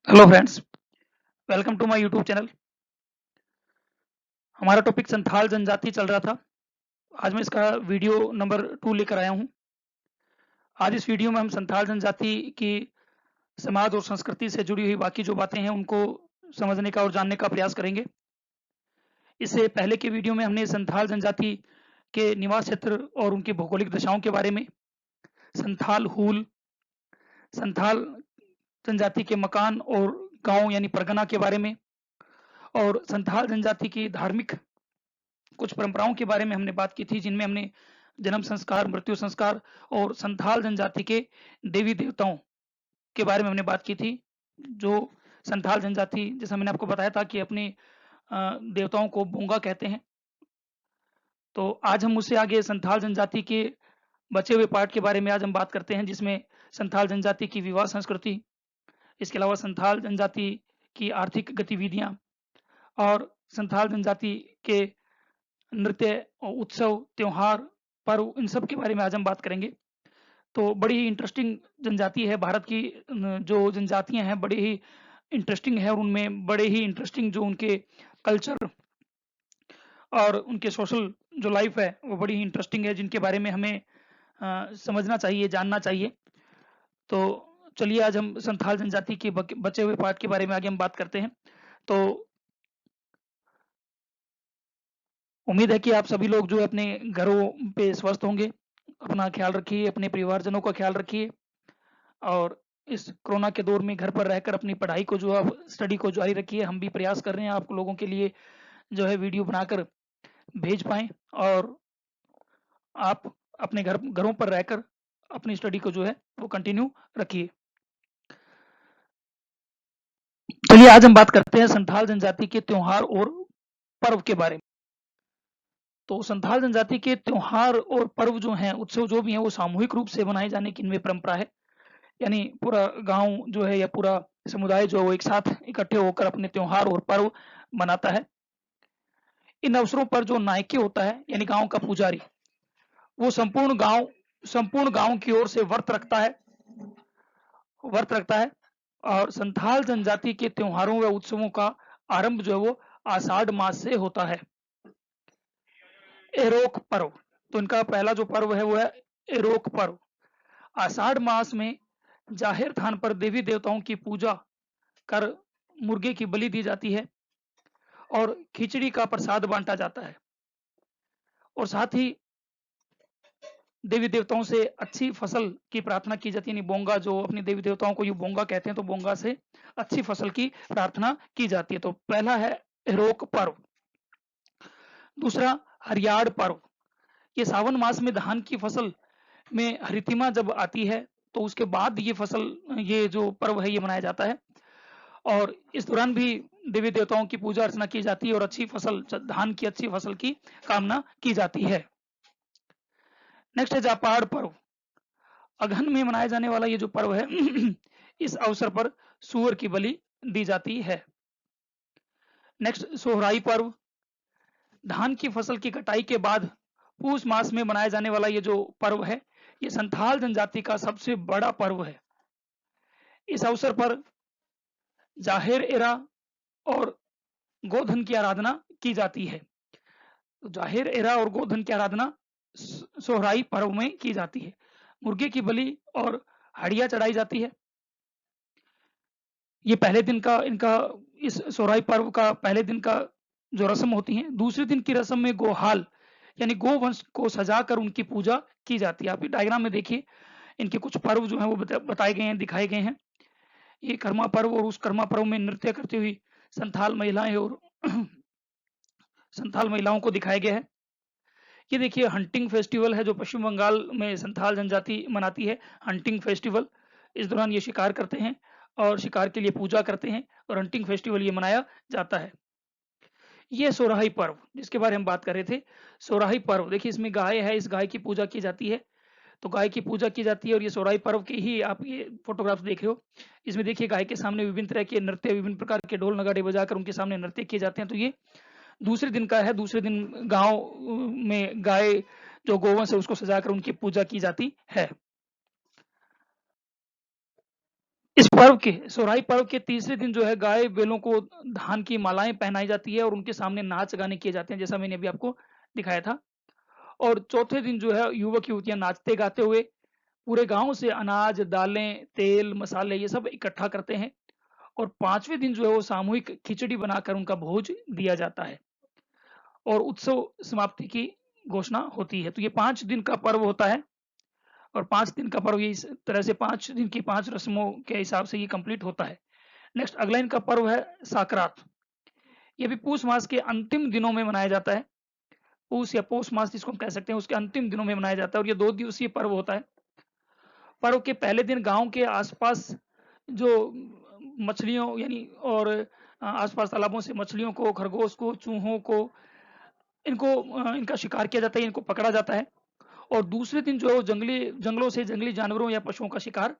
Hello friends, welcome to my YouTube channel. हमारा topic Santhal जनजाति चल रहा था। आज मैं इसका वीडियो नंबर 2 लेकर आया हूँ। आज इस वीडियो में हम संथाल जनजाति की समाज और संस्कृति से जुड़ी हुई बाकी जो बातें हैं उनको समझने का और जानने का प्रयास करेंगे। इससे पहले के वीडियो में हमने संथाल जनजाति के निवास क्षेत्र और उनकी भौगोलिक दशाओं के बारे में, संथाल हूल, संथाल जनजाति के मकान और गांव यानी परगना के बारे में, और संथाल जनजाति की धार्मिक कुछ परंपराओं के बारे में हमने बात की थी, जिनमें हमने जन्म संस्कार, मृत्यु संस्कार और संथाल जनजाति के देवी देवताओं के बारे में हमने बात की थी। जो संथाल जनजाति, जैसा मैंने आपको बताया था कि अपने देवताओं को बोंगा कहते हैं। तो आज हम उससे आगे संथाल जनजाति के बचे हुए पार्ट के बारे में आज हम बात करते हैं, जिसमें संथाल जनजाति की विवाह संस्कृति, इसके अलावा संथाल जनजाति की आर्थिक गतिविधियां और संथाल जनजाति के नृत्य, उत्सव, त्योहार, पर्व, इन सब के बारे में आज हम बात करेंगे। तो बड़ी ही इंटरेस्टिंग जनजाति है भारत की। जो जनजातियां हैं बड़ी ही इंटरेस्टिंग है और उनमें बड़े ही इंटरेस्टिंग जो उनके कल्चर और उनके सोशल जो लाइफ है वो बड़ी ही इंटरेस्टिंग है, जिनके बारे में हमें समझना चाहिए, जानना चाहिए। तो चलिए आज हम संथाल जनजाति के बचे हुए पार्ट के बारे में आगे हम बात करते हैं। तो उम्मीद है कि आप सभी लोग जो है अपने घरों पे स्वस्थ होंगे। अपना ख्याल रखिए, अपने परिवारजनों का ख्याल रखिए और इस कोरोना के दौर में घर पर रहकर अपनी पढ़ाई को जो है स्टडी को जारी रखिए। हम भी प्रयास कर रहे हैं आप लोगों के लिए जो है वीडियो बनाकर भेज पाएँ और आप अपने घरों पर रहकर अपनी स्टडी को जो है वो कंटिन्यू रखिए। चलिए आज हम बात करते हैं संथाल जनजाति के त्योहार और पर्व के बारे में। तो संथाल जनजाति के त्योहार और पर्व जो हैं, उत्सव जो भी हैं, वो सामूहिक रूप से मनाए जाने की इनमें परंपरा है। यानी पूरा गांव जो है या पूरा समुदाय जो है वो एक साथ इकट्ठे होकर अपने त्योहार और पर्व मनाता है। इन अवसरों पर जो नायके होता है यानी गांव का पुजारी, वो संपूर्ण गांव की ओर से व्रत रखता है और संथाल जनजाति के त्योहारों व उत्सवों का आरंभ जो है वो आषाढ़ मास से होता है। एरोक पर्व, तो इनका पहला जो पर्व है वो है एरोक पर्व। आषाढ़ मास में जाहिर थान पर देवी देवताओं की पूजा कर मुर्गे की बलि दी जाती है और खिचड़ी का प्रसाद बांटा जाता है और साथ ही देवी देवताओं से अच्छी फसल की प्रार्थना की जाती है। यानी बोंगा, जो अपने देवी देवताओं को ये बोंगा कहते हैं, तो बोंगा से अच्छी फसल की प्रार्थना की जाती है। तो पहला है एरोक पर्व। दूसरा हरियाड़ पर्व। ये सावन मास में धान की फसल में हरितिमा जब आती है तो उसके बाद ये जो पर्व है ये मनाया जाता है और इस दौरान भी देवी देवताओं की पूजा अर्चना की जाती है और धान की अच्छी फसल की कामना की जाती है। नेक्स्ट है जापाड़ पर्व। अगहन में मनाया जाने वाला ये जो पर्व है इस अवसर पर सूअर की बलि दी जाती है। नेक्स्ट सोहराई पर्व। धान की फसल की कटाई के बाद पूस मास में मनाया जाने वाला ये जो पर्व है, ये संथाल जनजाति का सबसे बड़ा पर्व है। इस अवसर पर जाहिर एरा और गोधन की आराधना की जाती है। तो जाहिर एरा और गोधन की आराधना सोहराई पर्व में की जाती है। मुर्गे की बलि और हड़िया चढ़ाई जाती है। ये पहले दिन का इनका इस सोहराई पर्व का पहले दिन का जो रस्म होती है। दूसरे दिन की रस्म में गोहाल यानी गोवंश को सजाकर उनकी पूजा की जाती है। आप डायग्राम में देखिए, इनके कुछ पर्व जो है वो बताए गए हैं, दिखाए गए हैं। ये कर्मा पर्व और उस कर्मा पर्व में नृत्य करती हुई संथाल महिलाएं और संथाल महिलाओं को दिखाया गया है। ये देखिए हंटिंग फेस्टिवल है जो पश्चिम बंगाल में संथाल जनजाति मनाती है। हंटिंग फेस्टिवल, इस दौरान ये शिकार करते हैं और शिकार के लिए पूजा करते हैं और हंटिंग फेस्टिवल ये मनाया जाता है। ये सोराही पर्व जिसके बारे में बात कर रहे थे, सोराही पर्व देखिए, इसमें गाय है, इस गाय की पूजा की जाती है। तो गाय की पूजा की जाती है और ये सोराही पर्व की ही आप ये फोटोग्राफ्स देख रहे हो। इसमें देखिए गाय के सामने विभिन्न तरह के नृत्य, विभिन्न प्रकार के ढोल नगाड़े बजाकर उनके सामने नृत्य किए जाते हैं। तो ये दूसरे दिन का है। दूसरे दिन गांव में गाय जो गोवंश है उसको सजाकर उनकी पूजा की जाती है। इस पर्व के सोहराई पर्व के तीसरे दिन जो है गाय बैलों को धान की मालाएं पहनाई जाती है और उनके सामने नाच गाने किए जाते हैं, जैसा मैंने अभी आपको दिखाया था। और चौथे दिन जो है युवक युवतियां नाचते गाते हुए पूरे गांव से अनाज, दालें, तेल, मसाले ये सब इकट्ठा करते हैं और पांचवें दिन जो है वो सामूहिक खिचड़ी बनाकर उनका भोज दिया जाता है और उत्सव समाप्ति की घोषणा होती है। तो ये 5 दिन का पर्व होता है और 5 दिन का पर्व ये इस तरह से 5 दिन की 5 रस्मों के हिसाब से ये कंप्लीट होता है। नेक्स्ट अगला इनका पर्व है साकरात। ये भी पूस मास के अंतिम दिनों में मनाया जाता है। पूस या पौष मास जिसको हम कह सकते हैं उसके अंतिम दिनों में मनाया जाता है और ये 2 दिवसीय पर्व होता है। पर्व के पहले दिन गांव के आसपास जो मछलियों यानी और आसपास तालाबों से मछलियों को, खरगोश को, चूहों को इनको इनका शिकार किया जाता है, इनको पकड़ा जाता है। और दूसरे दिन जो है वो जंगलों से जंगली जानवरों या पशुओं का शिकार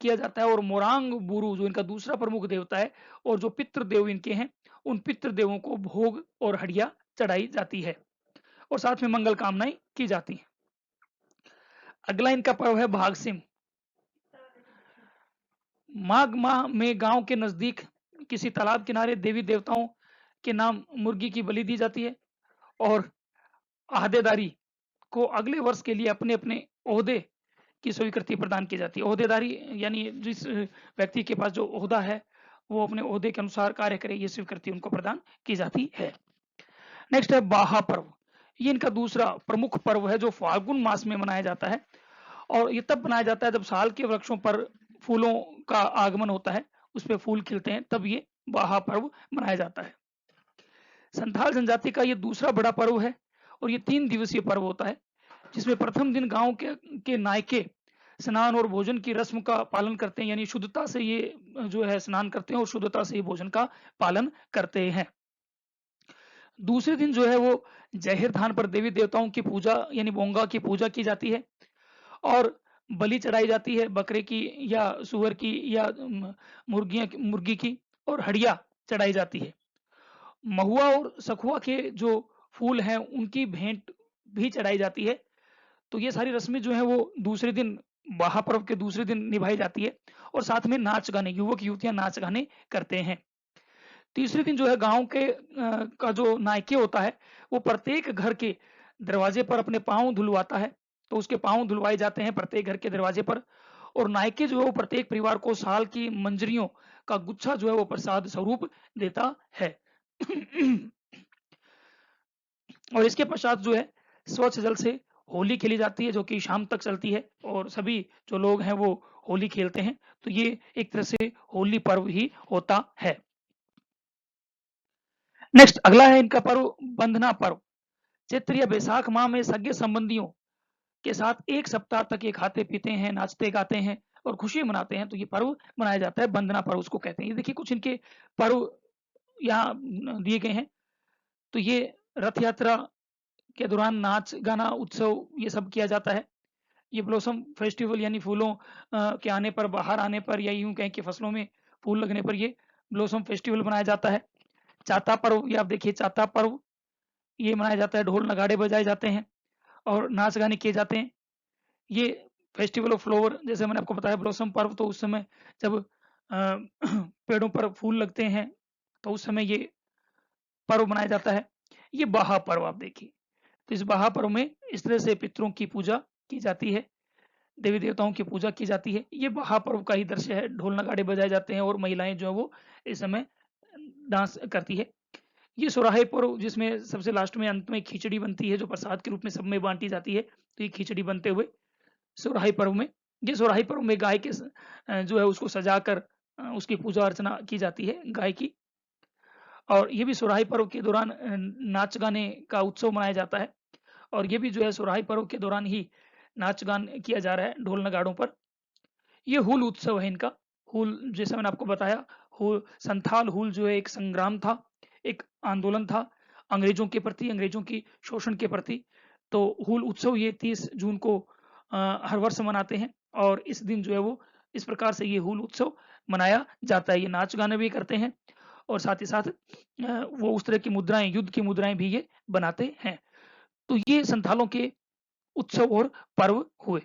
किया जाता है और मोरांग बुरु जो इनका दूसरा प्रमुख देवता है और जो पितृ देव इनके हैं उन पितृ देवों को भोग और हड़िया चढ़ाई जाती है और साथ में मंगल कामनाएं की जाती हैं। अगला इनका पर्व है भागसिम। माघ माह में गांव के नजदीक किसी तालाब किनारे देवी देवताओं के नाम मुर्गी की बलि दी जाती है और आहदेदारी को अगले वर्ष के लिए अपने अपने ओहदे की स्वीकृति प्रदान की जाती है। ओहदेदारी यानी जिस व्यक्ति के पास जो ओहदा है वो अपने ओहदे के अनुसार कार्य करे, ये स्वीकृति उनको प्रदान की जाती है। नेक्स्ट है बाहा पर्व। ये इनका दूसरा प्रमुख पर्व है जो फाल्गुन मास में मनाया जाता है और ये तब मनाया जाता है जब साल के वृक्षों पर फूलों का आगमन होता है, उस पर फूल खिलते हैं, तब ये बाहा पर्व मनाया जाता है। संथाल जनजाति का ये दूसरा बड़ा पर्व है और ये 3 दिवसीय पर्व होता है जिसमें प्रथम दिन गांव के नायके स्नान और भोजन की रस्म का पालन करते हैं, यानी शुद्धता से ये जो है स्नान करते हैं और शुद्धता से ये भोजन का पालन करते हैं। दूसरे दिन जो है वो जहेर धान पर देवी देवताओं की पूजा यानी बोंगा की पूजा की जाती है और बलि चढ़ाई जाती है बकरे की या सुअर की या मुर्गी की और हड़िया चढ़ाई जाती है। महुआ और सखुआ के जो फूल हैं उनकी भेंट भी चढ़ाई जाती है। तो ये सारी रस्में जो हैं वो दूसरे दिन बाहा पर्व के दूसरे दिन निभाई जाती है और साथ में नाच गाने युवक युवतियां नाच गाने करते हैं। तीसरे दिन जो है गांव के का जो नायके होता है वो प्रत्येक घर के दरवाजे पर अपने पांव धुलवाता है, तो उसके पांव धुलवाए जाते हैं प्रत्येक घर के दरवाजे पर और नायके जो है वो प्रत्येक परिवार को साल की मंजरियों का गुच्छा जो है वो प्रसाद स्वरूप देता है। और इसके पश्चात जो है स्वच्छ जल से होली खेली जाती है जो कि शाम तक चलती है और सभी जो लोग हैं वो होली खेलते हैं। तो ये एक तरह से होली पर्व ही होता है। नेक्स्ट अगला है इनका पर्व बंधना पर्व। चैत्र या बैसाख माह में सगे संबंधियों के साथ एक सप्ताह तक ये खाते पीते हैं, नाचते गाते हैं और खुशी मनाते हैं, तो ये पर्व मनाया जाता है, बंदना पर्व उसको कहते हैं। ये देखिए कुछ इनके पर्व यहाँ दिए गए हैं। तो ये रथ यात्रा के दौरान नाच गाना उत्सव ये सब किया जाता है। ये ब्लॉसम फेस्टिवल यानी फूलों के आने पर, बाहर आने पर या यूं कहें कि फसलों में फूल लगने पर ये ब्लॉसम फेस्टिवल मनाया जाता है। चाता पर्व ये आप देखिए, चाता पर्व ये मनाया जाता है, ढोल नगाड़े बजाए जाते हैं और नाच गाने किए जाते हैं। ये फेस्टिवल ऑफ फ्लावर जैसे मैंने आपको बताया, ब्लॉसम पर्व तो उस समय जब पेड़ों पर फूल लगते हैं तो उस समय ये पर्व मनाया जाता है। ये बाहा पर्व आप देखिए, तो इस बाहा पर्व में इस तरह से पितरों की पूजा की जाती है, देवी देवताओं की पूजा की जाती है। ये बाहा पर्व का ही दृश्य है, ढोल नगाड़े बजाए जाते हैं और महिलाएं जो है वो इस समय डांस करती है। ये सोराहे पर्व जिसमें सबसे लास्ट में अंत में खिचड़ी बनती है जो प्रसाद के रूप में सब में बांटी जाती है, तो ये खिचड़ी बनते हुए सोराही पर्व में, ये सोराही पर्व में गाय के जो है उसको सजाकर उसकी पूजा अर्चना की जाती है गाय की। और ये भी सोराही पर्व के दौरान नाच गाने का उत्सव मनाया जाता है और ये भी जो है सोराही पर्व के दौरान ही नाच गान किया जा रहा है ढोल नगाड़ों पर। ये हूल उत्सव है इनका। हूल जैसा मैंने आपको बताया, हूल संथाल हूल जो है एक संग्राम था, एक आंदोलन था अंग्रेजों के प्रति, अंग्रेजों की शोषण के प्रति। तो हूल उत्सव ये 30 जून को हर वर्ष मनाते हैं और इस दिन जो है वो इस प्रकार से ये हूल उत्सव मनाया जाता है। ये नाच गाने भी करते हैं और साथ ही साथ वो उस तरह की मुद्राएं, युद्ध की मुद्राएं भी ये बनाते हैं। तो ये संथालों के उत्सव और पर्व हुए।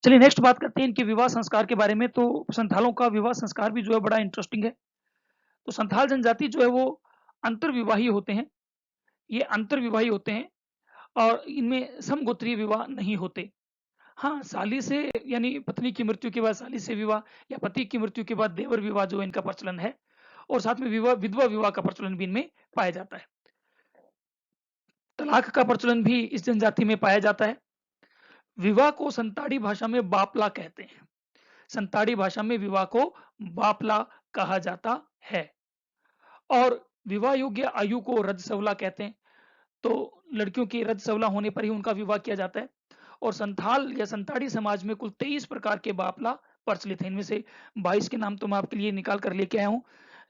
चलिए नेक्स्ट बात करते हैं इनके विवाह संस्कार के बारे में। तो संथालों का विवाह संस्कार भी जो है बड़ा इंटरेस्टिंग है। तो संथाल जनजाति जो है वो अंतर्विवाही होते हैं। ये अंतर्विवाही होते हैं और इनमें समगोत्रीय विवाह नहीं होते। हाँ, साली से यानी पत्नी की मृत्यु के बाद साली से विवाह या पति की मृत्यु के बाद देवर विवाह जो इनका प्रचलन है, और साथ में विधवा विवाह का प्रचलन भी इनमें पाया जाता है। तलाक का प्रचलन भी इस जनजाति में पाया जाता है। विवाह को संताड़ी भाषा में बापला कहते हैं। संताड़ी भाषा में विवाह को बापला कहा जाता है। और विवाह योग्य आयु को रजसवला कहते हैं। तो लड़कियों की रजसवला होने पर ही उनका विवाह किया जाता है। और संथाल या संताड़ी समाज में कुल 23 प्रकार के बापला प्रचलित हैं। इनमें से 22 के नाम तो मैं आपके लिए निकाल कर लेके आया हूँ,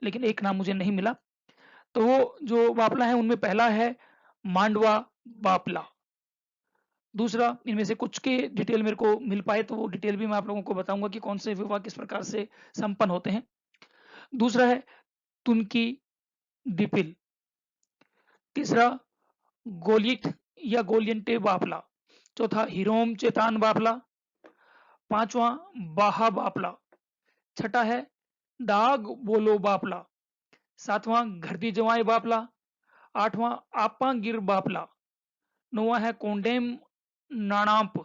लेकिन एक नाम मुझे नहीं मिला। तो वो जो बापला है उनमें पहला है मांडवा बापला। दूसरा, इनमें से कुछ के डिटेल मेरे को मिल पाए तो वो डिटेल भी मैं आप लोगों को बताऊंगा कि कौन से विवाह किस प्रकार से संपन्न होते हैं। दूसरा है तुनकी दिपिल। तीसरा गोलियट या गोलियंटे बापला। चौथा हिरोम चेतान बापला। पांचवा बाहा बापला। छठा है दाग बोलो बापला। सातवां घरती जवाई बापला। आठवां आपा गिर बापला। नौवां है कोंडेम नाणाप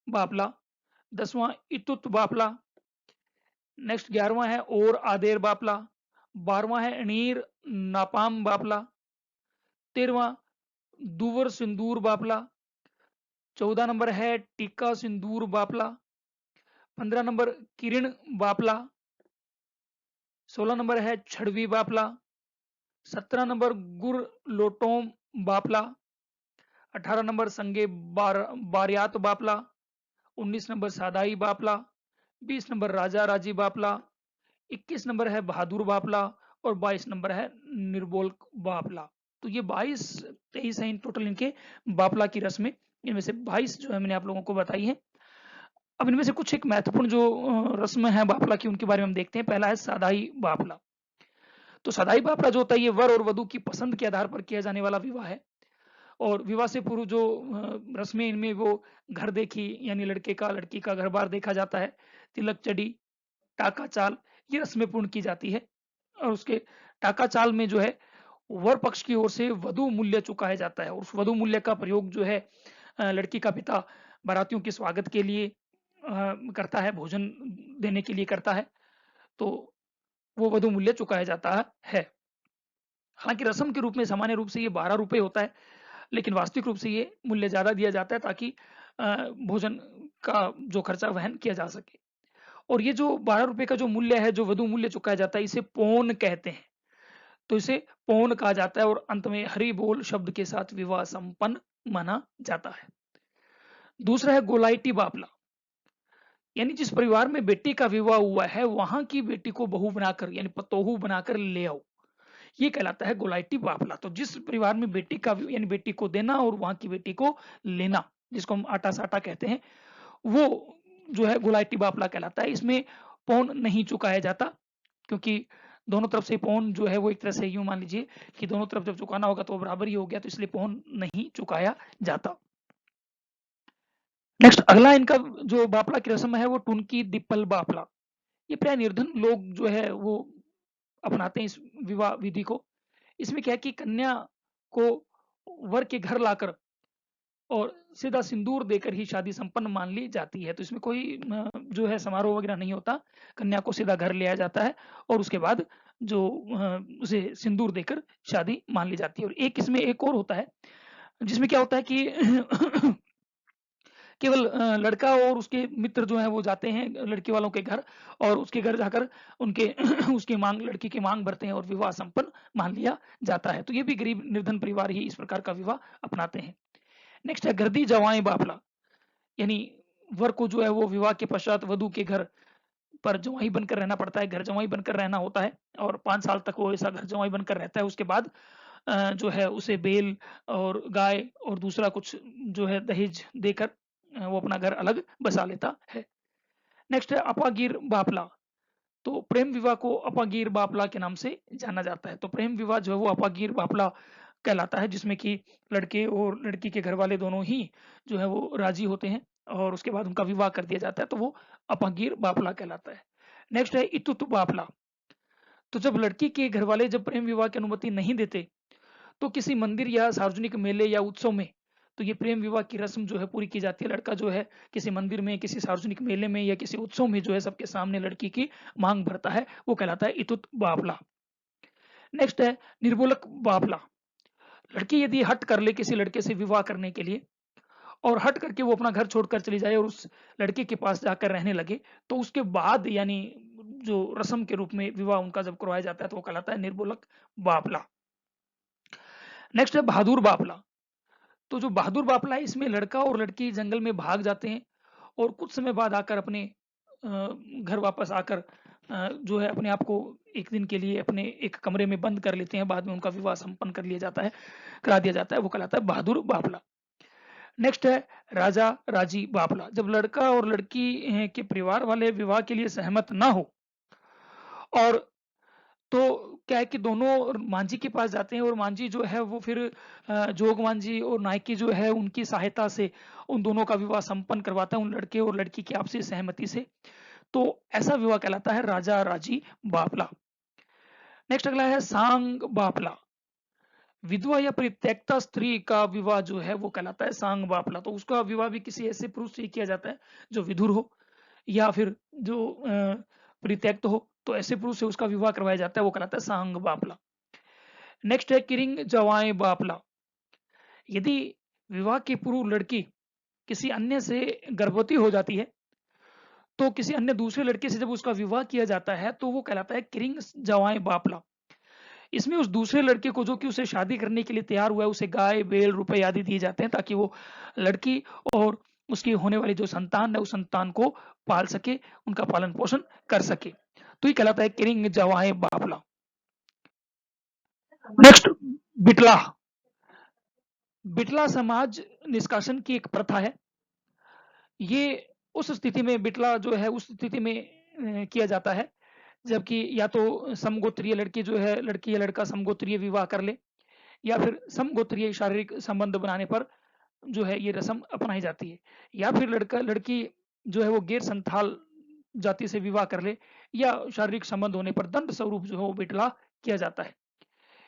बापला। 10वां इतुत बापला। नेक्स्ट 11वां है और आदेर बापला। 12वां है अनीर नापाम बापला। 13वां दुवर सिंदूर बापला। 14 नंबर है टीका सिंदूर बापला। 15 नंबर किरण बापला। 16 नंबर है छड़वी बापला। 17 नंबर गुर लोटोम बापला। 18 नंबर संगे बारियात बापला। 19 नंबर सादाई बापला। 20 नंबर राजा राजी बापला। 21 नंबर है बहादुर बापला। और 22 नंबर है निर्बोल बापला। तो ये 22-23 हैं इन टोटल इनके बापला की रस्में। इनमें से 22 जो है मैंने आप लोगों को बताई है। अब इनमें से कुछ एक महत्वपूर्ण जो रस्म है बापला की उनके बारे में हम देखते हैं। पहला है सादाई बापला। तो सादाई बापला जो होता है ये वर और वधु की पसंद के आधार पर किया जाने वाला विवाह है। और विवाह से पूर्व जो रस्में इनमें वो घर देखी यानी लड़के का लड़की का घर बार देखा जाता है। तिलक चढ़ी, टाका चाल, ये रस्में पूर्ण की जाती है। और उसके टाका चाल में जो है वर पक्ष की ओर से वधु मूल्य चुकाया जाता है। और उस वधु मूल्य का प्रयोग जो है लड़की का पिता बारातियों के स्वागत के लिए करता है, भोजन देने के लिए करता है। तो वो वधु मूल्य चुकाया जाता है। हालांकि रस्म के रूप में सामान्य रूप से ये 12 रुपए होता है, लेकिन वास्तविक रूप से ये मूल्य ज्यादा दिया जाता है ताकि भोजन का जो खर्चा वहन किया जा सके। और ये जो 12 रुपए का जो मूल्य है, जो वधु मूल्य चुकाया जाता है, इसे पौन कहते हैं। तो इसे पौन कहा जाता है और अंत में हरि बोल शब्द के साथ विवाह संपन्न माना जाता है। दूसरा है गोलाइटी बापला। यानी जिस परिवार में बेटी का विवाह हुआ है वहां की बेटी को बहू बनाकर यानी पतोहू बनाकर ले आओ, ये कहलाता है गोलाइटी बापला। तो जिस परिवार में बेटी का यानी बेटी को देना और वहां की बेटी को लेना, जिसको हम आटा साटा कहते हैं, वो जो है गोलाइटी बापला कहलाता है। इसमें पौन नहीं चुकाया जाता, क्योंकि दोनों तरफ से पौन जो है वो एक तरह से यूं मान लीजिए कि दोनों तरफ जब चुकाना होगा तो बराबर ही हो गया, तो इसलिए पौन नहीं चुकाया जाता। नेक्स्ट अगला इनका जो बापला की रस्म है वो टुनकी दिप्पल बापला। ये प्राय निर्धन लोग जो है वो अपनाते हैं इस विवाह विधि को। इसमें क्या है कि कन्या को वर के घर लाकर और सीधा सिंदूर देकर ही शादी संपन्न मान ली जाती है। तो इसमें कोई जो है समारोह वगैरह नहीं होता। कन्या को सीधा घर ले आया जाता है और उसके बाद जो उसे सिंदूर देकर शादी मान ली जाती है। और एक इसमें एक और होता है जिसमें क्या होता है कि केवल लड़का और उसके मित्र जो हैं वो जाते हैं लड़की वालों के घर, और उसके घर जाकर उनके उसकी मांग लड़की की मांग भरते हैं और विवाह संपन्न मान लिया जाता है। तो ये भी गरीब निर्धन परिवार ही इस प्रकार का विवाह अपनाते हैं। नेक्स्ट है गर्दी जवाएं बापला। यानी वर को जो है वो विवाह के पश्चात वधु के घर पर जवाई बनकर रहना पड़ता है, घर जवाई बनकर रहना होता है। और 5 साल तक वो ऐसा घर जवाई बनकर रहता है। उसके बाद जो है उसे बेल और गाय और दूसरा कुछ जो है दहेज देकर वो अपना घर अलग बसा लेता है। नेक्स्ट है अपागीर बापला। तो प्रेम विवाह को अपागीर बापला के नाम से जाना जाता है। तो प्रेम विवाह जो है वो अपागीर बापला कहलाता है, जिसमें कि लड़के और लड़की के घर वाले दोनों ही जो है वो राजी होते हैं और उसके बाद उनका विवाह कर दिया जाता है, तो वो अपहगीर बापला कहलाता है। नेक्स्ट है इतुत बापला। तो जब लड़की के घर वाले जब प्रेम विवाह की अनुमति नहीं देते, तो किसी मंदिर या सार्वजनिक मेले या उत्सव में तो ये प्रेम विवाह की रस्म जो है पूरी की जाती है। लड़का जो है किसी मंदिर में, किसी सार्वजनिक मेले में या किसी उत्सव में जो है सबके सामने लड़की की मांग भरता है, वो कहलाता है इतुत बापला। नेक्स्ट है निर्मूलक बापला। लड़की यदि हट कर ले किसी लड़के से विवाह करने के लिए और हट करके वो अपना घर छोड़कर चली जाए और उस लड़के के पास जाकर रहने लगे, तो उसके बाद यानी जो रस्म के रूप में विवाह उनका जब करवाया जाता है तो वो कहलाता है निर्मूलक बापला। नेक्स्ट है बहादुर बापला। तो जो बहादुर बापला है इसमें लड़का और लड़की जंगल में भाग जाते हैं और कुछ समय बाद आकर अपने घर वापस आकर जो है अपने आप को एक दिन के लिए अपने एक कमरे में बंद कर लेते हैं। बाद में उनका विवाह संपन्न करा दिया जाता है, वो कहलाता है बहादुर बापला। नेक्स्ट है राजा राजी बापला। जब लड़का और लड़की के परिवार वाले विवाह के लिए सहमत ना हो और तो क्या है कि दोनों मांझी के पास जाते हैं और मांझी जो है वो फिर जोग मांझी और नायकी जो है उनकी सहायता से उन दोनों का विवाह संपन्न करवाता है, उन लड़के और लड़की की आपसी सहमति से। तो ऐसा विवाह कहलाता है राजा राजी बापला। नेक्स्ट अगला है सांग बापला। विधवा या परित्यक्ता स्त्री का विवाह जो है वो कहलाता है सांग बापला। तो उसका विवाह भी किसी ऐसे पुरुष से किया जाता है जो विधुर हो या फिर जो परित्यक्त हो, तो ऐसे पुरुष से उसका विवाह करवाया जाता है, वो कहलाता है सांग बापला। नेक्स्ट है किरिंग जवाएं बापला। यदि विवाह के पूर्व लड़की किसी अन्य से गर्भवती हो जाती है, तो किसी अन्य दूसरे लड़के से जब उसका विवाह किया जाता है तो वो कहलाता है किरिंग जवाएं बापला। इसमें उस दूसरे लड़के को जो कि उसे शादी करने के लिए तैयार हुआ है उसे गाय बैल रुपए आदि दिए जाते हैं ताकि वो लड़की और उसकी होने वाली जो संतान है उस संतान को पाल सके, उनका पालन पोषण कर सके। तो ये कहलाता है किरिंग जवाएं बापला। नेक्स्ट बिटला। बिटला समाज निष्कासन की एक प्रथा है। ये उस स्थिति में बिटला जो है उस स्थिति में किया जाता है जबकि या तो समगोत्रीय लड़की जो है लड़की या लड़का समगोत्रीय विवाह कर ले या फिर समगोत्रीय शारीरिक संबंध बनाने पर जो है ये रस्म अपनाई जाती है, या फिर लड़का लड़की जो है वो गैर संथाल जाति से विवाह कर ले या शारीरिक संबंध होने पर दंड स्वरूप जो है वो बिटला किया जाता है।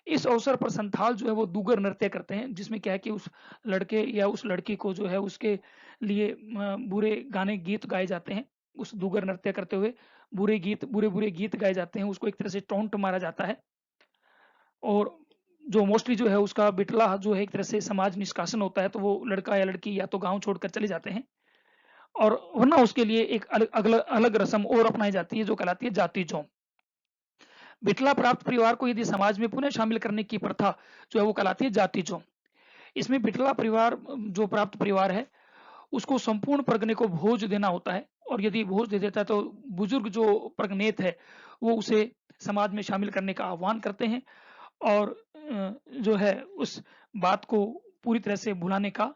इस अवसर पर संथाल जो है वो दूगर नृत्य करते हैं जिसमें क्या है कि उस लड़के या उस लड़की को जो है उसके लिए बुरे गाने गीत गाए जाते हैं। उस दूगर नृत्य करते हुए बुरे गीत गाए जाते हैं, उसको एक तरह से टोंट मारा जाता है और जो मोस्टली जो है उसका बिटला जो है एक तरह से समाज निष्कासन होता है, तो वो लड़का या लड़की या तो गांव छोड़कर चले जाते हैं और वरना उसके लिए एक अलग रस्म और अपनाई जाती है जो कहलाती है जाति जोम। बिटला प्राप्त परिवार को यदि समाज में पुनः शामिल करने की प्रथा जो है वो कहलाती है जाति जोम। इसमें बिटला परिवार जो प्राप्त परिवार है उसको संपूर्ण परगने को भोज देना होता है और यदि भोज दे देता है तो बुजुर्ग जो परगनेत है वो उसे समाज में शामिल करने का आह्वान करते हैं और जो है उस बात को पूरी तरह से भुलाने का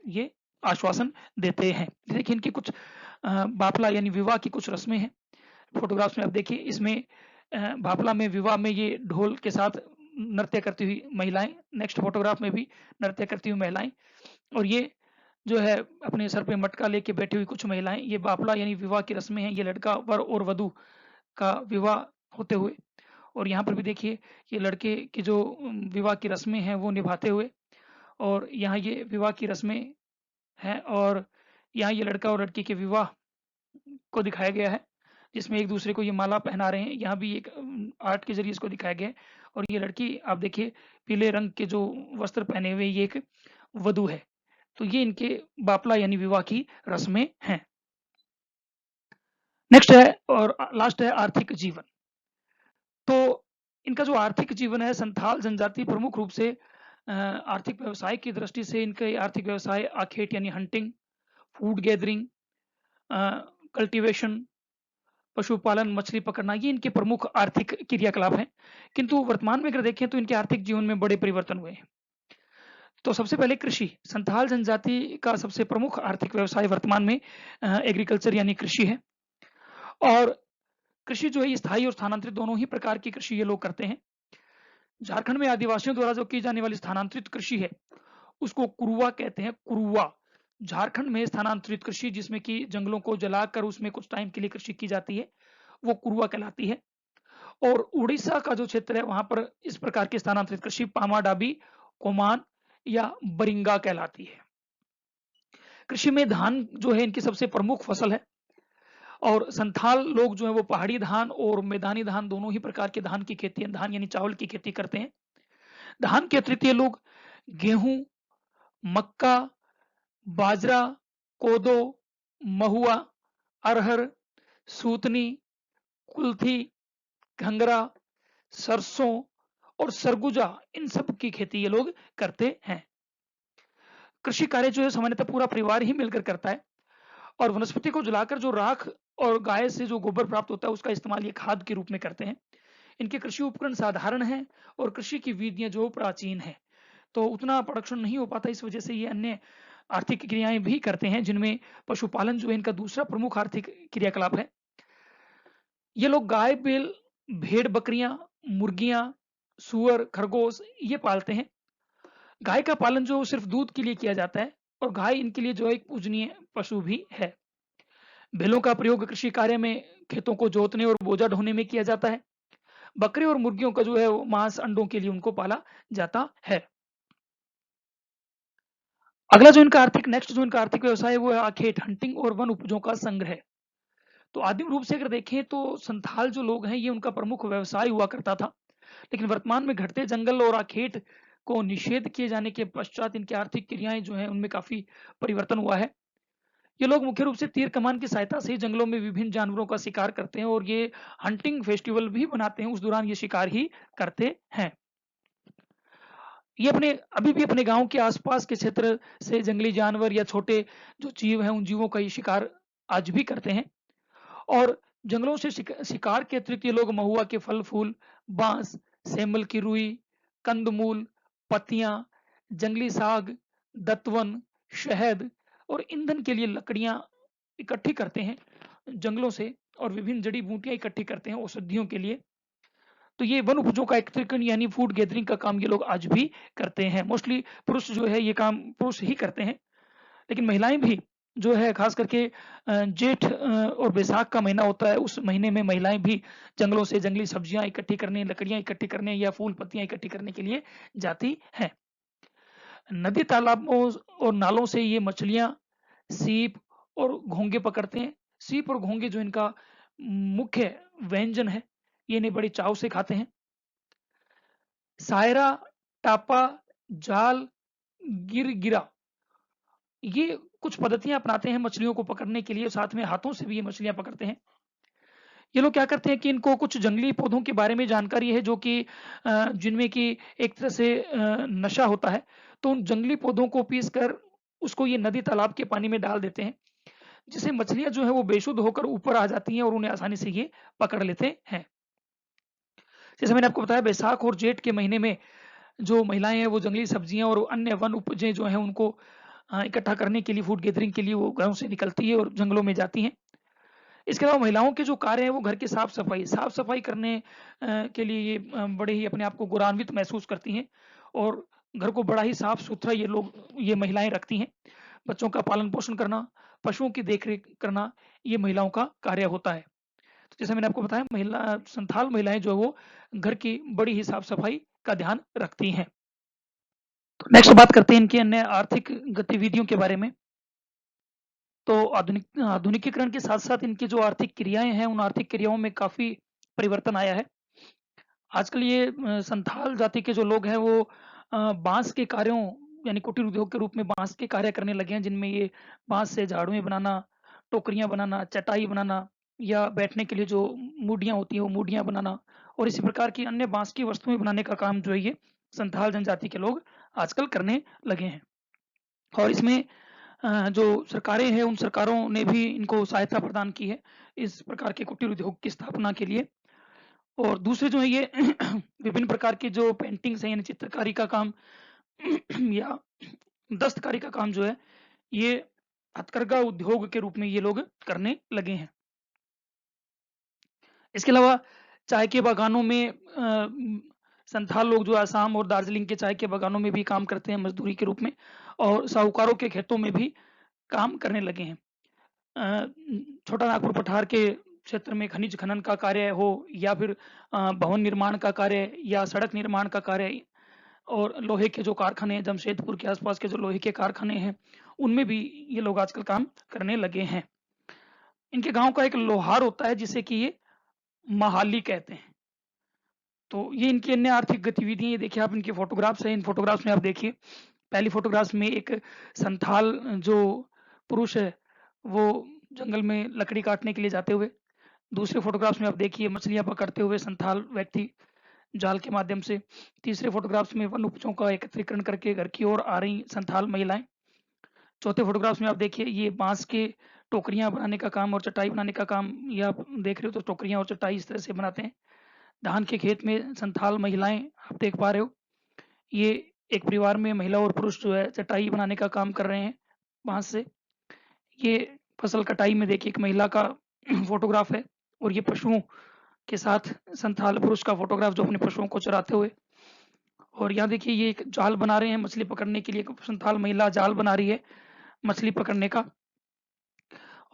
ये आश्वासन देते हैं। देखिए इनकी कुछ बापला यानी विवाह की कुछ रस्में हैं। फोटोग्राफ्स में आप देखिए, इसमें बापला में विवाह में ये ढोल के साथ नृत्य करती हुई महिलाएं, नेक्स्ट फोटोग्राफ में भी नृत्य करती हुई महिलाएं और ये जो है अपने सर पे मटका लेके बैठी हुई कुछ महिलाएं, ये बापला यानी विवाह की रस्में हैं। ये लड़का वर और वधू का विवाह होते हुए और यहाँ पर भी देखिए ये लड़के की जो विवाह की रस्में हैं वो निभाते हुए और यहाँ ये विवाह की रस्में हैं और यहाँ ये लड़का और लड़की के विवाह को दिखाया गया है जिसमें एक दूसरे को ये माला पहना रहे हैं। यहाँ भी एक आर्ट के जरिए इसको दिखाया गया है और ये लड़की आप देखिए पीले रंग के जो वस्त्र पहने हुए ये एक वधू है। तो ये इनके बापला यानी विवाह की रस्में हैं। नेक्स्ट है और लास्ट है आर्थिक जीवन। तो इनका जो आर्थिक जीवन है संथाल जनजाति प्रमुख रूप से आर्थिक व्यवसाय की दृष्टि से इनके आर्थिक व्यवसाय आखेट यानी हंटिंग, फूड गैदरिंग, कल्टीवेशन, पशुपालन, मछली पकड़ना, ये इनके प्रमुख आर्थिक क्रियाकलाप हैं। किंतु वर्तमान में अगर देखें तो इनके आर्थिक जीवन में बड़े परिवर्तन हुए हैं। तो सबसे पहले कृषि, संथाल जनजाति का सबसे प्रमुख आर्थिक व्यवसाय वर्तमान में एग्रीकल्चर यानी कृषि है और कृषि जो है स्थायी और स्थानांतरित दोनों ही प्रकार की कृषि ये लोग करते हैं। झारखंड में आदिवासियों द्वारा जो की जाने वाली स्थानांतरित कृषि है उसको कुरुआ कहते हैं, कुरुआ। झारखंड में स्थानांतरित कृषि, जिसमें कि जंगलों को जलाकर उसमें कुछ टाइम के लिए कृषि की जाती है, वो कुरवा कहलाती है। और उड़ीसा का जो क्षेत्र है वहां पर इस प्रकार की स्थानांतरित कृषि पामाडाबी, कोमान या बरिंगा कहलाती है। कृषि में धान जो है इनकी सबसे प्रमुख फसल है, और संथाल लोग जो है वो पहाड़ी धान और मैदानी धान दोनों ही प्रकार के धान की खेती, धान यानी चावल की खेती करते हैं। धान के अतिरिक्त ये लोग गेहूं, मक्का, बाजरा, कोदो, महुआ, अरहर, सूतनी, कुल्थी, घंगरा, सरसों और सरगुजा, इन सब की खेती ये लोग करते हैं। कृषि कार्य जो है सामान्यतः पूरा परिवार ही मिलकर करता है, और वनस्पति को जलाकर जो राख और गाय से जो गोबर प्राप्त होता है उसका इस्तेमाल ये खाद के रूप में करते हैं। इनके कृषि उपकरण साधारण हैं और कृषि की विधियां जो प्राचीन है, तो उतना प्रोडक्शन नहीं हो पाता, इस वजह से ये अन्य आर्थिक क्रियाएं भी करते हैं, जिनमें पशुपालन जो है इनका दूसरा प्रमुख आर्थिक क्रियाकलाप है। ये लोग गाय, बैल, भेड़, बकरियां, मुर्गियां, सुअर, खरगोश ये पालते हैं। गाय का पालन जो सिर्फ दूध के लिए किया जाता है, और गाय इनके लिए जो एक पूजनीय पशु भी है। बैलों का प्रयोग कृषि कार्य में खेतों को जोतने और बोझा ढोने में किया जाता है। बकरे और मुर्गियों का जो है वो मांस, अंडों के लिए उनको पाला जाता है। अगला जो इनका आर्थिक नेक्स्ट जो इनका आर्थिक व्यवसाय है वो है आखेट, हंटिंग और वन उपजों का संग्रह। तो आदिम रूप से अगर देखें तो संथाल जो लोग हैं ये उनका प्रमुख व्यवसाय हुआ करता था, लेकिन वर्तमान में घटते जंगल और आखेट को निषेध किए जाने के पश्चात इनकी आर्थिक क्रियाएं जो है उनमें काफी परिवर्तन हुआ है। ये लोग मुख्य रूप से तीर कमान की सहायता से जंगलों में विभिन्न जानवरों का शिकार करते हैं, और ये हंटिंग फेस्टिवल भी बनाते हैं, उस दौरान ये शिकार ही करते हैं। ये अपने अभी भी अपने गांव के आसपास के क्षेत्र से जंगली जानवर या छोटे जो जीव हैं उन जीवों का ही शिकार आज भी करते हैं। और जंगलों से शिकार के अतिरिक्त ये लोग महुआ के फल फूल, बांस, सेमल की रुई, कंदमूल, पत्तियां, जंगली साग, दतवन, शहद और ईंधन के लिए लकड़ियां इकट्ठी करते हैं जंगलों से, और विभिन्न जड़ी बूटियां इकट्ठी करते हैं औषधियों के लिए। तो ये वन उपजों का एकत्रीकरण यानी फूड गैदरिंग का काम ये लोग आज भी करते हैं। मोस्टली पुरुष जो है ये काम पुरुष ही करते हैं, लेकिन महिलाएं भी जो है खास करके जेठ और बैसाख का महीना होता है, उस महीने में महिलाएं भी जंगलों से जंगली सब्जियां इकट्ठी करने, लकड़ियां इकट्ठी करने या फूल पत्तियां इकट्ठी करने के लिए जाती हैं। नदी तालाबों और नालों से ये मछलियां, सीप और घोंगे पकड़ते हैं। सीप और घोंगे जो इनका मुख्य व्यंजन है, ये इन्हें बड़ी चाव से खाते हैं। सायरा, टापा, जाल, गिरगिरा, ये कुछ पद्धतियां अपनाते हैं मछलियों को पकड़ने के लिए, साथ में हाथों से भी ये मछलियां पकड़ते हैं। ये लोग क्या करते हैं कि इनको कुछ जंगली पौधों के बारे में जानकारी है जो कि जिनमें कि एक तरह से नशा होता है, तो उन जंगली पौधों को पीस कर उसको ये नदी तालाब के पानी में डाल देते हैं, जिससे मछलियां जो है वो बेशुद्ध होकर ऊपर आ जाती हैं और उन्हें आसानी से ये पकड़ लेते हैं। जैसे मैंने आपको बताया बैसाख और जेठ के महीने में जो महिलाएं हैं वो जंगली सब्जियां और अन्य वन उपजें जो हैं उनको इकट्ठा करने के लिए, फूड गैदरिंग के लिए वो घरों से निकलती है और जंगलों में जाती हैं। इसके अलावा महिलाओं के जो कार्य हैं वो घर की साफ सफाई करने के लिए ये बड़े ही अपने आप को गौरवान्वित महसूस करती हैं, और घर को बड़ा ही साफ सुथरा ये महिलाएं रखती हैं। बच्चों का पालन पोषण करना, पशुओं की देखरेख करना, ये महिलाओं का कार्य होता है। तो जैसे मैंने आपको बताया, संथाल महिलाएं जो है वो घर की बड़ी ही साफ सफाई का ध्यान रखती हैं। तो नेक्स्ट बात करते हैं इनकी अन्य आर्थिक गतिविधियों के बारे में। तो आधुनिकीकरण के साथ साथ इनकी जो आर्थिक क्रियाएं हैं उन आर्थिक क्रियाओं में काफी परिवर्तन आया है। आजकल ये संथाल जाति के जो लोग हैं वो बांस के कार्यों यानी कुटीर उद्योग के रूप में बांस के कार्य करने लगे हैं, जिनमें ये बांस से झाड़ुएं बनाना, टोकरियां बनाना, चटाई बनाना, या बैठने के लिए जो मूडियां होती हैं वो मूडियां बनाना, और इसी प्रकार की अन्य बांस की वस्तुएं बनाने का काम जो है ये संथाल जनजाति के लोग आजकल करने लगे हैं। और इसमें जो सरकारें हैं उन सरकारों ने भी इनको सहायता प्रदान की है इस प्रकार के कुटीर उद्योग की स्थापना के लिए। और दूसरे जो है ये विभिन्न प्रकार की जो पेंटिंग्स हैं यानी चित्रकारी का काम या दस्तकारी का काम जो है ये हथकरघा उद्योग के रूप में ये लोग करने लगे हैं। इसके अलावा चाय के बागानों में संथाल लोग जो आसाम और दार्जिलिंग के चाय के बागानों में भी काम करते हैं मजदूरी के रूप में, और साहूकारों के खेतों में भी काम करने लगे हैं। छोटा नागपुर पठार के क्षेत्र में खनिज खनन का कार्य हो या फिर भवन निर्माण का कार्य या सड़क निर्माण का कार्य, और लोहे के जो कारखाने हैं जमशेदपुर के आसपास के जो लोहे के कारखाने हैं उनमें भी ये लोग आजकल काम करने लगे हैं। इनके गांव का एक लोहार होता है जिसे कि ये महाली कहते हैं। तो ये इनकी अन्य आर्थिक गतिविधियां, ये देखिए आप इनके फोटोग्राफ्स हैं। इन फोटोग्राफ्स में आप देखिए, पहली फोटोग्राफ्स में एक संथाल जो पुरुष है वो जंगल में लकड़ी काटने के लिए जाते हुए, दूसरे फोटोग्राफ्स में आप देखिए मछलियां पकड़ते हुए संथाल व्यक्ति जाल के माध्यम से, तीसरे फोटोग्राफ्स में वन उपजों का एकत्रीकरण करके घर की ओर आ रही संथाल महिलाएं, चौथे फोटोग्राफ्स में आप देखिए ये बांस के टोकरियां बनाने का काम और चटाई बनाने का काम, ये आप देख रहे हो तो टोकरियां और चटाई इस तरह से बनाते हैं। धान के खेत में संथाल महिलाएं आप देख पा रहे हो, ये एक परिवार में महिला और पुरुष जो है चटाई बनाने का काम कर रहे हैं बांस से। ये फसल कटाई में देखिए एक महिला का फोटोग्राफ है, और ये पशुओं के साथ संथाल पुरुष का फोटोग्राफ जो अपने पशुओं को चराते हुए। और यहाँ देखिए ये एक जाल बना रहे हैं मछली पकड़ने के लिए, संथाल महिला जाल बना रही है मछली पकड़ने का।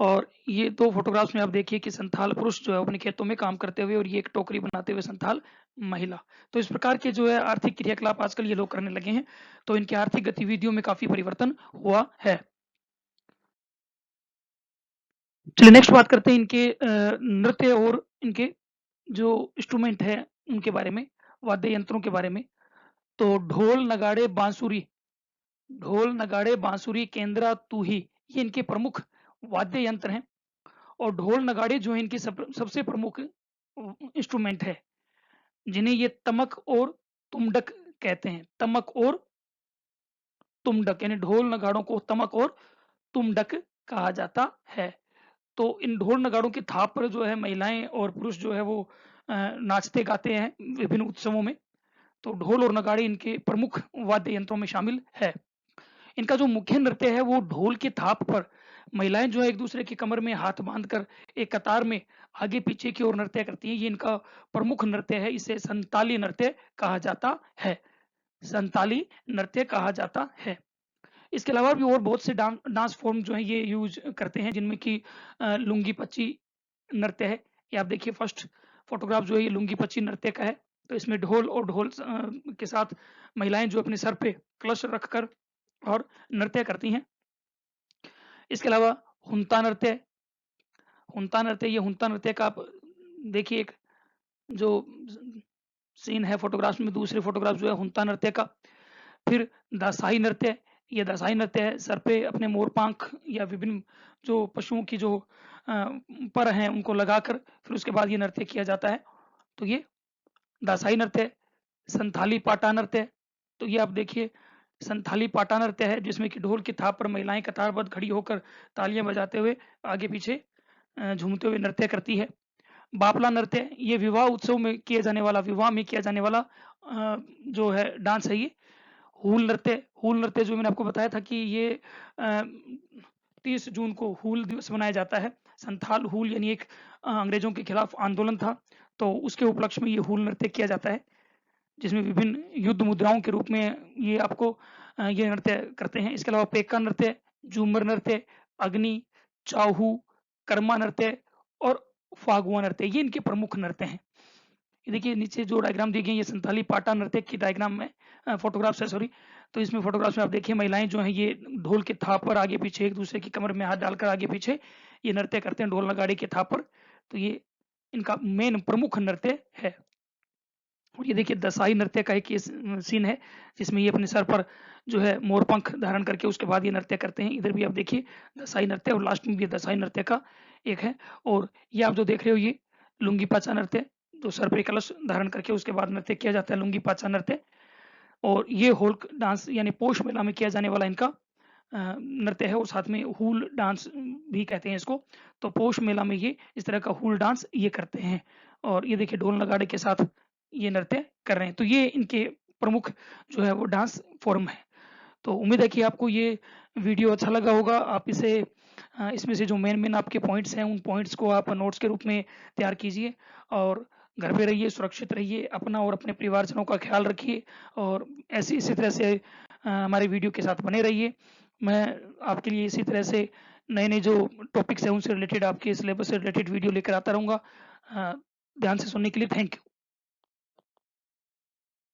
और ये दो फोटोग्राफ्स में आप देखिए कि संथाल पुरुष जो है अपने खेतों में काम करते हुए, और ये एक टोकरी बनाते हुए संथाल महिला। तो इस प्रकार के जो है आर्थिक क्रियाकलाप आजकल ये लोग करने लगे हैं, तो इनकी आर्थिक गतिविधियों में काफी परिवर्तन हुआ है। चलिए नेक्स्ट बात करते हैं इनके नृत्य और इनके जो इंस्ट्रूमेंट है उनके बारे में, वाद्य यंत्रों के बारे में। तो ढोल नगाड़े बांसुरी केंद्रा तूही, ये इनके प्रमुख वाद्य यंत्र हैं। और ढोल नगाड़े जो है इनकी सबसे प्रमुख इंस्ट्रूमेंट है, जिन्हें ये तमक और तुमडक कहते हैं। तमक और तुमडक, यानी ढोल नगाड़ों को तमक और तुमडक कहा जाता है। तो इन ढोल नगाड़ों की थाप पर जो है महिलाएं और पुरुष जो है वो नाचते गाते हैं विभिन्न उत्सवों में। तो ढोल और नगाड़े इनके प्रमुख वाद्य यंत्रों में शामिल है। इनका जो मुख्य नृत्य है वो ढोल की थाप पर महिलाएं जो है एक दूसरे की कमर में हाथ बांधकर एक कतार में आगे पीछे की ओर नृत्य करती हैं। ये इनका प्रमुख नृत्य है, इसे संताली नृत्य कहा जाता है। संताली नृत्य कहा जाता है। इसके अलावा भी और बहुत से डांस फॉर्म जो है ये यूज करते हैं, जिनमें कि लुंगी पच्ची नृत्य है। ये आप देखिए फर्स्ट फोटोग्राफ जो है ये लुंगी पच्ची नृत्य का है। तो इसमें ढोल और ढोल के साथ महिलाएं जो अपने सर पे कलश रखकर और नृत्य करती हैं। इसके अलावा हुंता नृत्य, ये हुंता नृत्य का आप देखिए एक जो सीन है फोटोग्राफ में, दूसरे फोटोग्राफ जो है हुंता नृत्य का। फिर दासाई नृत्य, ये दासाई नृत्य है, सर पे अपने मोरपांख या विभिन्न जो पशुओं की जो पर हैं उनको लगाकर फिर उसके बाद ये नृत्य किया जाता है। तो ये दासाई नृत्य। संथाली पाटा नृत्य, तो ये आप देखिए संथाली पाटा नृत्य है, जिसमें कि ढोल की थाप पर महिलाएं कतारबद्ध खड़ी होकर तालियां बजाते हुए आगे पीछे झूमते हुए नृत्य करती है। बापला नृत्य, ये विवाह उत्सव में किए जाने वाला, विवाह में किया जाने वाला जो है डांस है ये। हूल नृत्य जो मैंने आपको बताया था कि ये 30 जून को हूल दिवस मनाया जाता है। संथाल हूल यानी एक अंग्रेजों के खिलाफ आंदोलन था, तो उसके उपलक्ष्य में ये हूल नृत्य किया जाता है, जिसमें विभिन्न युद्ध मुद्राओं के रूप में ये आपको ये नृत्य करते हैं। इसके अलावा पेक्का नृत्य, झूमर नृत्य, अग्नि, चाहू, कर्मा नृत्य और फागुआ नृत्य, ये इनके प्रमुख नृत्य हैं। ये देखिए नीचे जो डायग्राम दी गई है ये संथाली पाटा नृत्य की डायग्राम में फोटोग्राफ्स है, सॉरी। तो इसमें फोटोग्राफ्स में आप देखिए महिलाएं जो हैं ये ढोल के थाप पर आगे पीछे एक दूसरे की कमर में हाथ डालकर आगे पीछे ये नृत्य करते हैं ढोल नगाड़े के थाप पर। तो ये इनका मेन प्रमुख नृत्य है। और ये देखिए दसाई नृत्य का एक ये सीन है, जिसमें ये अपने सर पर जो है मोरपंख धारण करके उसके बाद ये नृत्य करते हैं। इधर भी आप देखिए दसाई नृत्य, और लास्ट में भी दसाई नृत्य का एक है। और ये आप जो देख रहे हो ये लुंगी पाचा नृत्य, जो सर पे कलश धारण करके उसके बाद नृत्य किया जाता है, लुंगी पाचा नृत्य। और ये होल्क डांस यानी पोष मेला में किया जाने वाला इनका नृत्य है, और साथ में हूल डांस भी कहते हैं इसको। तो पोष मेला में ये इस तरह का हूल डांस ये करते हैं। और ये देखिए ढोल नगाड़े के साथ ये नृत्य कर रहे हैं। तो ये इनके प्रमुख जो है वो डांस फॉर्म है। तो उम्मीद है कि आपको ये वीडियो अच्छा लगा होगा। आप इसे इसमें से जो मेन आपके पॉइंट्स हैं उन पॉइंट्स को आप नोट्स के रूप में तैयार कीजिए, और घर पे रहिए, सुरक्षित रहिए, अपना और अपने परिवारजनों का ख्याल रखिए, और ऐसी इसी तरह से हमारे वीडियो के साथ बने रहिए। मैं आपके लिए इसी तरह से नए-नए जो टॉपिक्स हैं उनसे रिलेटेड आपके सिलेबस से रिलेटेड वीडियो लेकर आता रहूँगा। ध्यान से सुनने के लिए थैंक यू।